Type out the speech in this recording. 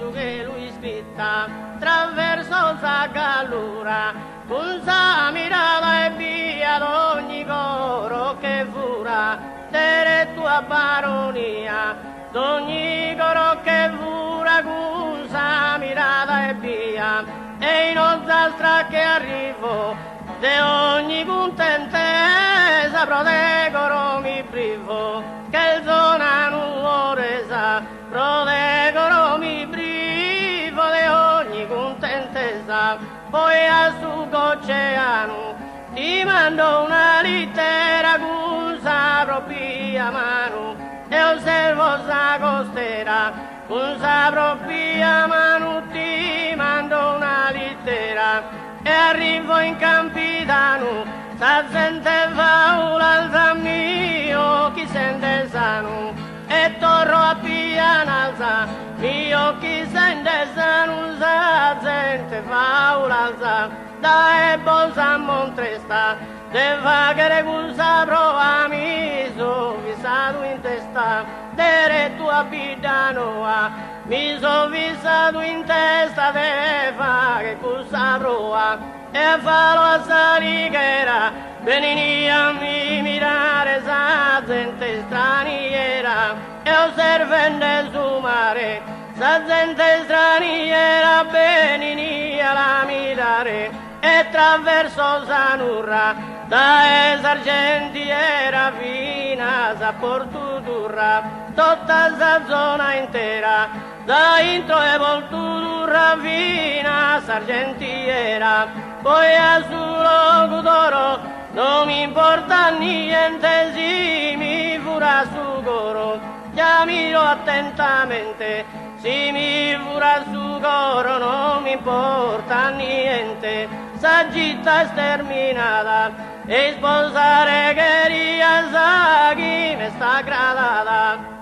su che lui scritta, traverso sa gallura, con sa mirata e via d'ogni coro che fura, tere tua baronia, d'ogni coro che fura, con sa mirata e via, e in ozzastra che arrivo, de ogni contentezza protegoro mi privo, che il zona nuoresa protegoro mi privo de ogni contentezza. Poi a su oceano ti mando una lettera con sa propria mano e osservo sa costera con sa propria mano ti mando una lettera. E arrivo in Campidano, sa gente fa un'altra mio, chi sente sano, e torno a Pianalza, mio chi sente sano, sa gente fa un'altra, da e bolsa a Montresta, de vaghere cusa prova mi so visato in testa, dere tu a Pidanoa, mi so visato in testa, de vaghere cusa prova, e fallo a Sarighera, venini a mi mirare sa gente straniera, e osservende su mare, sa gente straniera, venini a la mirare, e traverso Sanurra, da Sargentiera fino a Portudurra, tutta la zona intera, da Intro e Portudurra fino a Sargentiera, poi a Sulocudoro, non mi importa niente, si mi fura su coro, già miro attentamente, si mi fura su coro, non mi importa niente, saggita sterminata, e sposare che ria sa chi mi sta gradata.